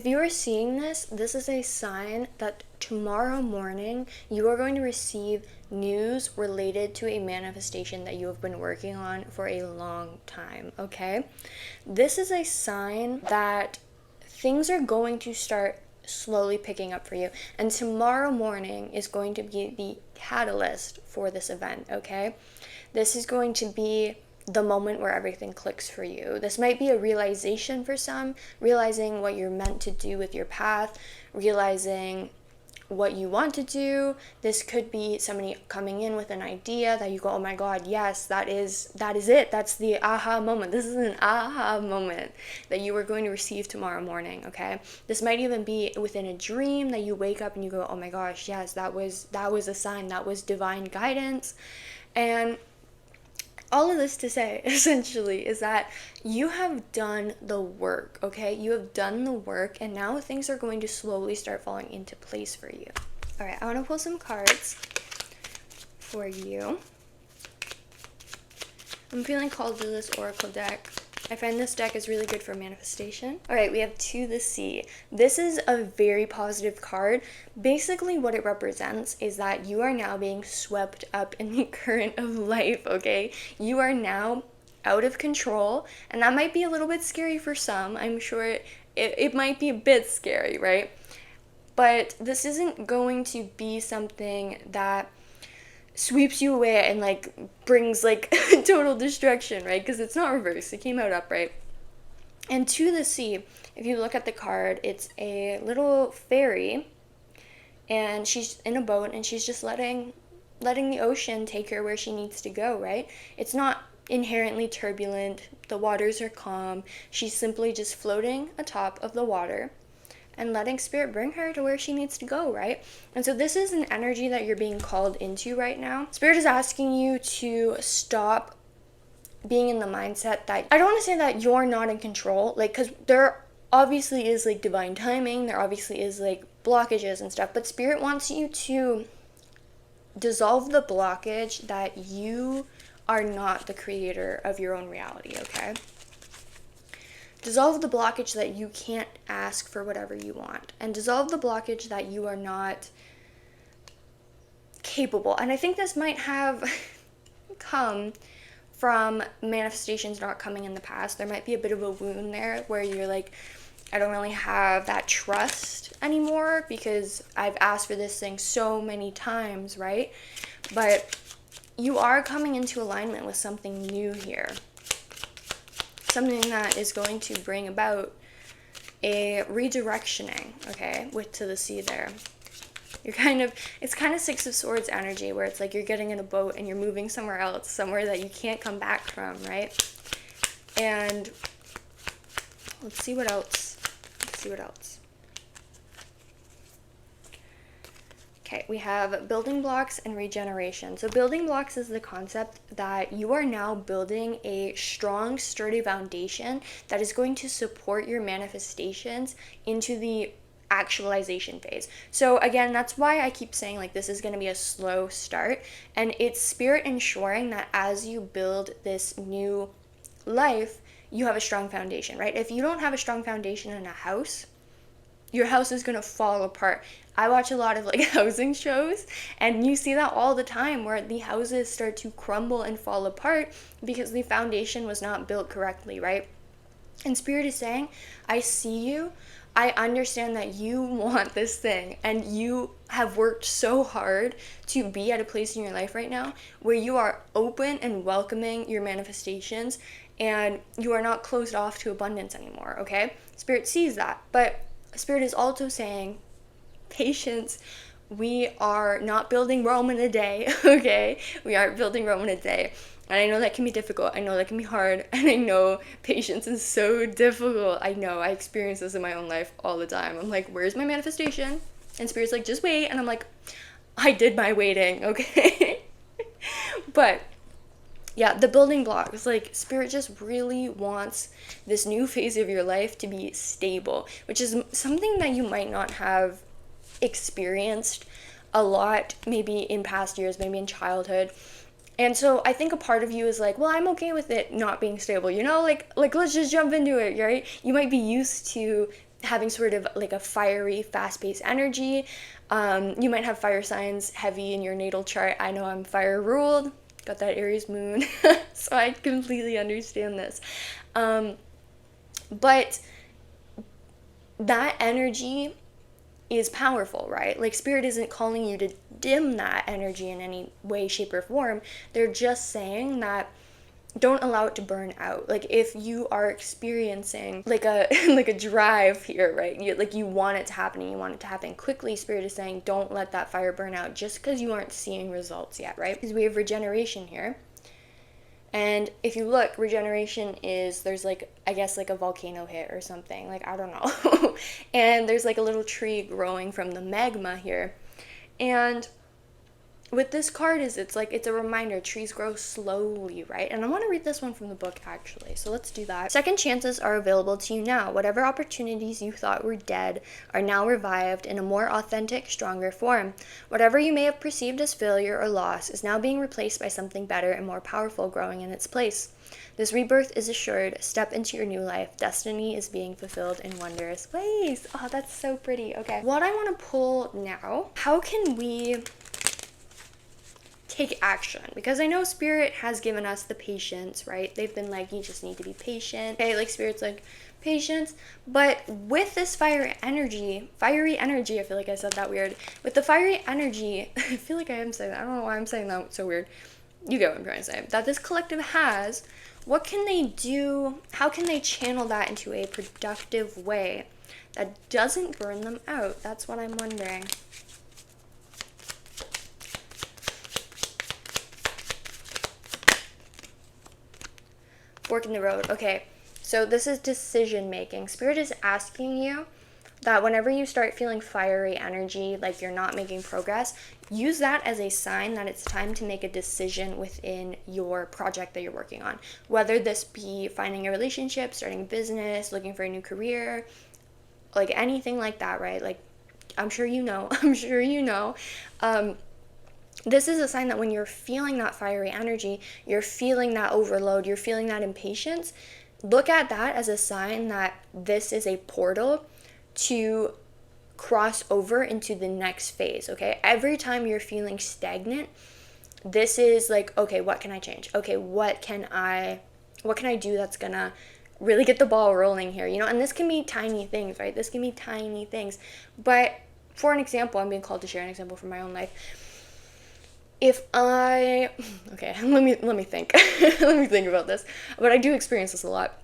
you are seeing this, this is a sign that tomorrow morning you are going to receive news related to a manifestation that you have been working on for a long time, okay? This is a sign that things are going to start slowly picking up for you, and tomorrow morning is going to be the catalyst for this event, okay? This is going to be the moment where everything clicks for you. This might be a realization for some, realizing what you're meant to do with your path, realizing what you want to do. This could be somebody coming in with an idea that you go, oh my God, yes, that is it. That's the aha moment. This is an aha moment that you are going to receive tomorrow morning, okay? This might even be within a dream that you wake up and you go, oh my gosh, yes, that was a sign, that was divine guidance. And all of this to say, essentially, is that you have done the work, okay? You have done the work, and now things are going to slowly start falling into place for you. All right, I want to pull some cards for you. I'm feeling called to this oracle deck. I find this deck is really good for manifestation. All right, we have To the Sea. This is a very positive card. Basically, what it represents is that you are now being swept up in the current of life, okay? You are now out of control, and that might be a little bit scary for some. I'm sure it might be a bit scary, right? But this isn't going to be something that sweeps you away and like brings like total destruction, right? Because it's not reversed, it came out upright. And To the Sea, if you look at the card, it's a little fairy, and she's in a boat, and she's just letting the ocean take her where she needs to go, right? It's not inherently turbulent, the waters are calm, she's simply just floating atop of the water and letting spirit bring her to where she needs to go, right? And so this is an energy that you're being called into right now. Spirit is asking you to stop being in the mindset that, I don't want to say that you're not in control, like, because there obviously is like divine timing, there obviously is like blockages and stuff, but spirit wants you to dissolve the blockage that you are not the creator of your own reality, okay? Dissolve the blockage that you can't ask for whatever you want, and dissolve the blockage that you are not capable. And I think this might have come from manifestations not coming in the past. There might be a bit of a wound there where you're like, I don't really have that trust anymore because I've asked for this thing so many times, right? But you are coming into alignment with something new here. Something that is going to bring about a redirectioning, okay, with To the Sea there. It's kind of Six of Swords energy, where it's like you're getting in a boat and you're moving somewhere else, somewhere that you can't come back from, right? And let's see what else. Okay, we have building blocks and regeneration. So building blocks is the concept that you are now building a strong, sturdy foundation that is going to support your manifestations into the actualization phase. So again, that's why I keep saying like this is going to be a slow start, and it's spirit ensuring that as you build this new life, you have a strong foundation, right? If you don't have a strong foundation in a house, your house is going to fall apart. I watch a lot of like housing shows, and you see that all the time where the houses start to crumble and fall apart because the foundation was not built correctly, right? And spirit is saying, I see you. I understand that you want this thing, and you have worked so hard to be at a place in your life right now where you are open and welcoming your manifestations, and you are not closed off to abundance anymore, okay? Spirit sees that, but Spirit is also saying, patience, we are not building Rome in a day, okay? We aren't building Rome in a day. And I know that can be difficult. I know that can be hard. And I know patience is so difficult. I know. I experience this in my own life all the time. I'm like, where's my manifestation? And Spirit's like, just wait. And I'm like, I did my waiting, okay? But yeah, the building blocks, like Spirit just really wants this new phase of your life to be stable, which is something that you might not have experienced a lot, maybe in past years, maybe in childhood. And so I think a part of you is like, well, I'm okay with it not being stable, you know, like let's just jump into it, right? You might be used to having sort of like a fiery, fast-paced energy. You might have fire signs heavy in your natal chart. I know I'm fire ruled, got that Aries moon, so I completely understand this. But that energy is powerful, right? Like spirit isn't calling you to dim that energy in any way, shape, or form. They're just saying that don't allow it to burn out. Like if you are experiencing like a like a drive here, right? You want it to happen and you want it to happen quickly. Spirit is saying don't let that fire burn out just because you aren't seeing results yet, right? Because we have regeneration here. And if you look, regeneration is, there's like, I guess like a volcano hit or something, like I don't know. And there's like a little tree growing from the magma here. And with this card is it's a reminder trees grow slowly, right? And I want to read this one from the book actually, so let's do that. Second chances are available to you now. Whatever opportunities you thought were dead are now revived in a more authentic, stronger form. Whatever you may have perceived as failure or loss is now being replaced by something better and more powerful growing in its place. This rebirth is assured. Step into your new life. Destiny is being fulfilled in wondrous ways. Oh, that's so pretty. Okay, what I want to pull now, how can we take action? Because I know spirit has given us the patience, right? They've been like, you just need to be patient. Okay, like spirit's like patience, but with this fiery energy, I feel like I said that weird. With the fiery energy, I feel like I am saying that. I don't know why I'm saying that so weird. You get what I'm trying to say. That this collective has, what can they do? How can they channel that into a productive way that doesn't burn them out? That's what I'm wondering. Fork in the road. Okay, so this is decision making. Spirit is asking you that whenever you start feeling fiery energy, like you're not making progress, use that as a sign that it's time to make a decision within your project that you're working on. Whether this be finding a relationship, starting a business, looking for a new career, like anything like that, right? Like, I'm sure you know. This is a sign that when you're feeling that fiery energy, you're feeling that overload, you're feeling that impatience, look at that as a sign that this is a portal to cross over into the next phase, okay? Every time you're feeling stagnant, this is like, okay, what can I change? Okay, what can I do that's gonna really get the ball rolling here, you know? And this can be tiny things, right? This can be tiny things. But for an example, I'm being called to share an example from my own life. Okay, let me think. Let me think about this. But I do experience this a lot.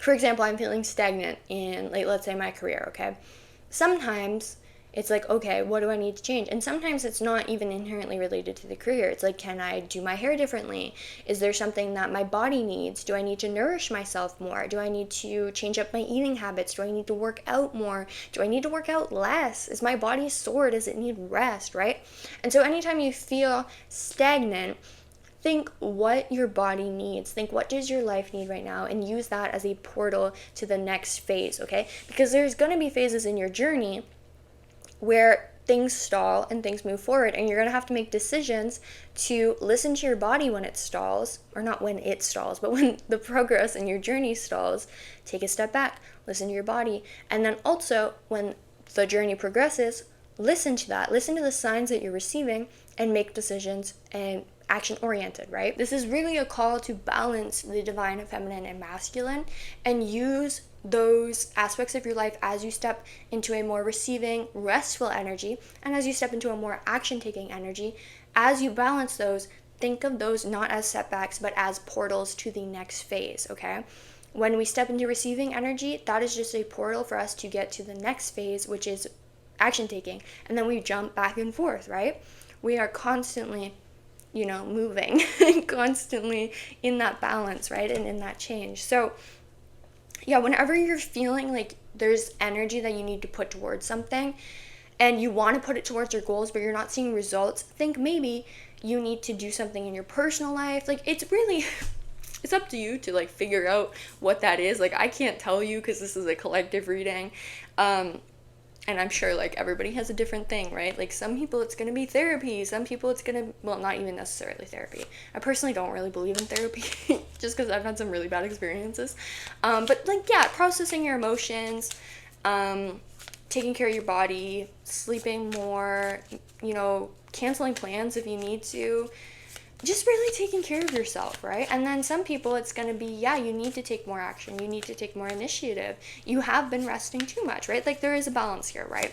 For example, I'm feeling stagnant in, like, let's say my career, okay? Sometimes it's like, okay, what do I need to change? And sometimes it's not even inherently related to the career. It's like, can I do my hair differently? Is there something that my body needs? Do I need to nourish myself more? Do I need to change up my eating habits? Do I need to work out more? Do I need to work out less? Is my body sore? Does it need rest, right? And so anytime you feel stagnant, think what your body needs. Think what does your life need right now, and use that as a portal to the next phase, okay? Because there's going to be phases in your journey where things stall and things move forward, and you're going to have to make decisions to listen to your body when it stalls, or not when it stalls, but when the progress in your journey stalls. Take a step back, listen to your body, and then also when the journey progresses, listen to that, listen to the signs that you're receiving, and make decisions and action oriented, right? This is really a call to balance the divine feminine and masculine, and use those aspects of your life as you step into a more receiving, restful energy, and as you step into a more action-taking energy. As you balance those, think of those not as setbacks, but as portals to the next phase, okay? When we step into receiving energy, that is just a portal for us to get to the next phase, which is action-taking, and then we jump back and forth, right? We are constantly, moving, constantly in that balance, right? And in that change. So yeah, whenever you're feeling like there's energy that you need to put towards something and you want to put it towards your goals, but you're not seeing results, think maybe you need to do something in your personal life. Like, it's really, it's up to you to like figure out what that is. Like, I can't tell you because this is a collective reading. And I'm sure like everybody has a different thing, right? Like some people it's going to be therapy. Some people it's going to, well, not even necessarily therapy. I personally don't really believe in therapy just because I've had some really bad experiences. But like, yeah, processing your emotions, taking care of your body, sleeping more, canceling plans if you need to, just really taking care of yourself, right? And then some people, it's going to be, yeah, you need to take more action. You need to take more initiative. You have been resting too much, right? Like, there is a balance here, right?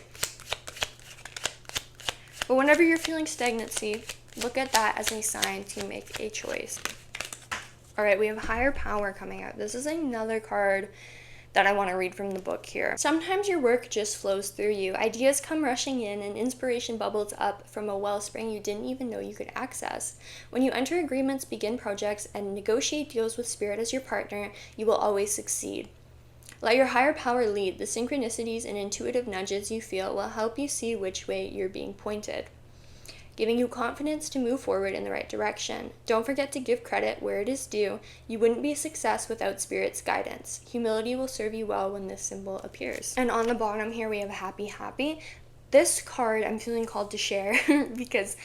But whenever you're feeling stagnancy, look at that as a sign to make a choice. All right, we have higher power coming out. This is another card that I want to read from the book here. Sometimes your work just flows through you. Ideas come rushing in and inspiration bubbles up from a wellspring you didn't even know you could access. When you enter agreements, begin projects, and negotiate deals with spirit as your partner, you will always succeed. Let your higher power lead. The synchronicities and intuitive nudges you feel will help you see which way you're being pointed, giving you confidence to move forward in the right direction. Don't forget to give credit where it is due. You wouldn't be a success without Spirit's guidance. Humility will serve you well when this symbol appears. And on the bottom here, we have happy, happy. This card I'm feeling called to share because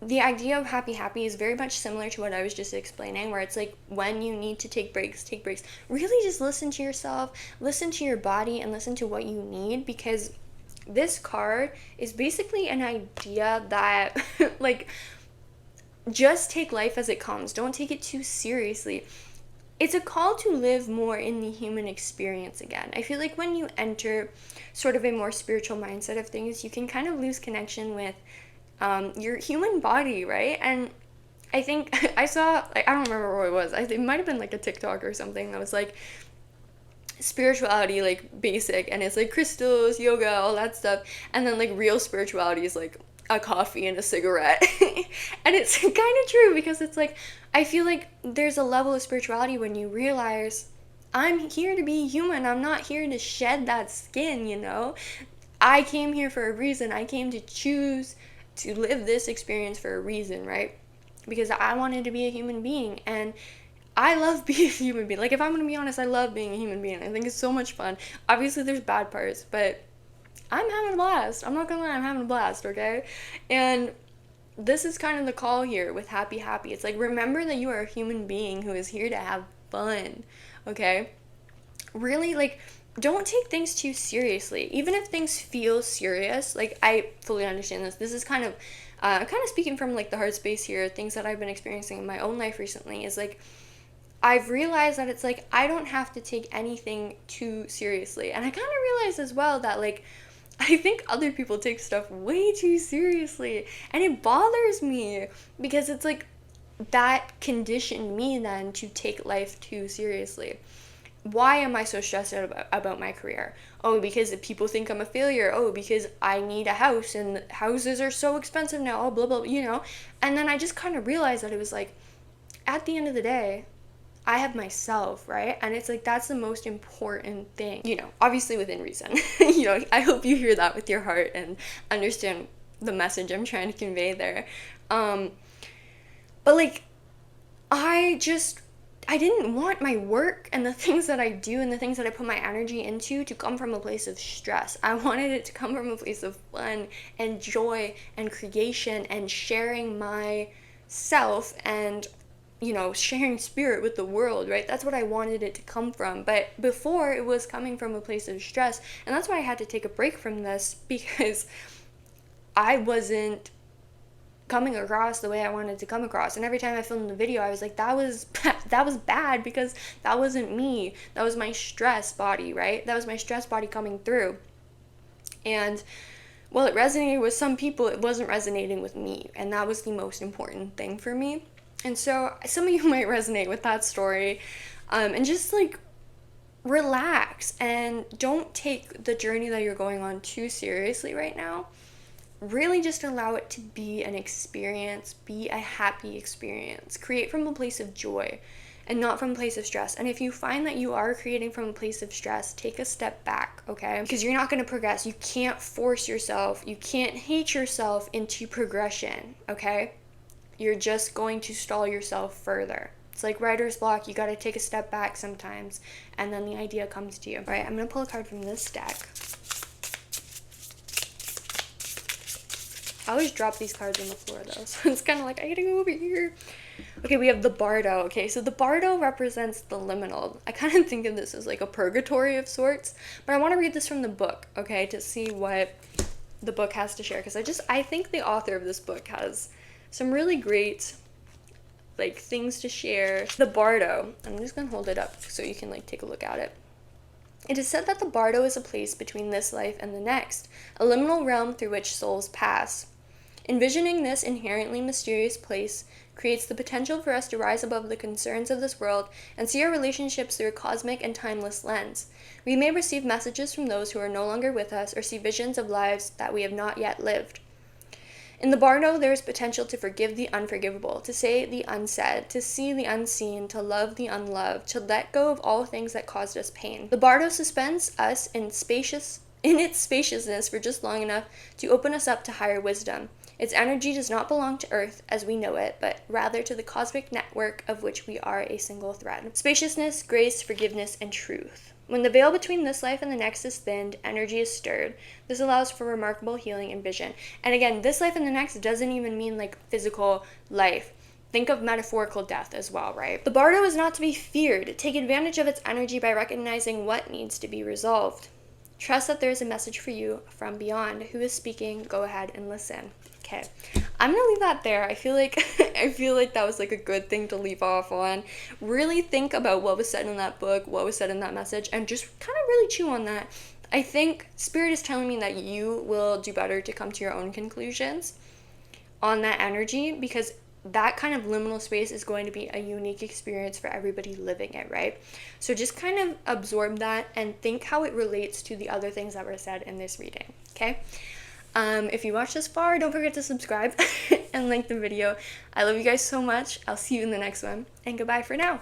the idea of happy, happy is very much similar to what I was just explaining, where it's like when you need to take breaks, take breaks. Really just listen to yourself, listen to your body, and listen to what you need, because this card is basically an idea that like, just take life as it comes. Don't take it too seriously. It's a call to live more in the human experience again. I feel like when you enter sort of a more spiritual mindset of things, you can kind of lose connection with your human body, right? And I think I saw, like, I don't remember what it was. It might have been like a TikTok or something that was like, spirituality, like, basic, and it's like crystals, yoga, all that stuff, and then like real spirituality is like a coffee and a cigarette. And it's kind of true, because it's like, I feel like there's a level of spirituality when you realize, I'm here to be human, I'm not here to shed that skin, I came here for a reason. I came to choose to live this experience for a reason, right? Because I wanted to be a human being, and I love being a human being. Like, if I'm gonna be honest, I love being a human being. I think it's so much fun. Obviously, there's bad parts, but I'm having a blast. I'm not gonna lie, I'm having a blast, okay? And this is kind of the call here with happy, happy. It's like, remember that you are a human being who is here to have fun, okay? Really, like, don't take things too seriously. Even if things feel serious, like, I fully understand this. This is kind of speaking from, like, the heart space here, things that I've been experiencing in my own life recently is, like, I've realized that it's like, I don't have to take anything too seriously. And I kind of realized as well that, like, I think other people take stuff way too seriously. And it bothers me, because it's like, that conditioned me then to take life too seriously. Why am I so stressed out about my career? Oh, because people think I'm a failure. Oh, because I need a house and houses are so expensive now. Oh, blah, blah, And then I just kind of realized that it was like, at the end of the day, I have myself, right? And it's like, that's the most important thing, obviously within reason. I hope you hear that with your heart and understand the message I'm trying to convey there. But like, I didn't want my work and the things that I do and the things that I put my energy into to come from a place of stress. I wanted it to come from a place of fun and joy and creation and sharing myself and, sharing spirit with the world, right? That's what I wanted it to come from. But before, it was coming from a place of stress. And that's why I had to take a break from this, because I wasn't coming across the way I wanted to come across. And every time I filmed the video, I was like, that was bad, because that wasn't me. That was my stress body, right? That was my stress body coming through. And while it resonated with some people, it wasn't resonating with me. And that was the most important thing for me. And so some of you might resonate with that story. And just like, relax and don't take the journey that you're going on too seriously right now. Really just allow it to be an experience, be a happy experience. Create from a place of joy and not from a place of stress. And if you find that you are creating from a place of stress, take a step back, okay? Because you're not going to progress. You can't force yourself. You can't hate yourself into progression, okay? You're just going to stall yourself further. It's like writer's block. You got to take a step back sometimes, and then the idea comes to you. All right, I'm going to pull a card from this deck. I always drop these cards on the floor though, so it's kind of like I gotta go over here. Okay, we have the Bardo. Okay, so the Bardo represents the liminal. I kind of think of this as like a purgatory of sorts, but I want to read this from the book, okay, to see what the book has to share, because I think the author of this book has some really great like things to share. The Bardo, I'm just gonna hold it up so you can like take a look at it. It is said that the Bardo is a place between this life and the next, a liminal realm through which souls pass. Envisioning this inherently mysterious place creates the potential for us to rise above the concerns of this world and see our relationships through a cosmic and timeless lens. We may receive messages from those who are no longer with us or see visions of lives that we have not yet lived. In the Bardo, there is potential to forgive the unforgivable, to say the unsaid, to see the unseen, to love the unloved, to let go of all things that caused us pain. The Bardo suspends us in its spaciousness for just long enough to open us up to higher wisdom. Its energy does not belong to Earth as we know it, but rather to the cosmic network of which we are a single thread. Spaciousness, grace, forgiveness, and truth. When the veil between this life and the next is thinned, energy is stirred. This allows for remarkable healing and vision. And again, this life and the next doesn't even mean like physical life. Think of metaphorical death as well, right? The Bardo is not to be feared. Take advantage of its energy by recognizing what needs to be resolved. Trust that there is a message for you from beyond. Who is speaking? Go ahead and listen. Okay, I'm gonna leave that there. I feel like that was like a good thing to leave off on. Really think about what was said in that book, what was said in that message, and just kind of really chew on that. I think Spirit is telling me that you will do better to come to your own conclusions on that energy, because that kind of liminal space is going to be a unique experience for everybody living it, right? So just kind of absorb that and think how it relates to the other things that were said in this reading, okay? If you watched this far, don't forget to subscribe and like the video. I love you guys so much. I'll see you in the next one, and goodbye for now.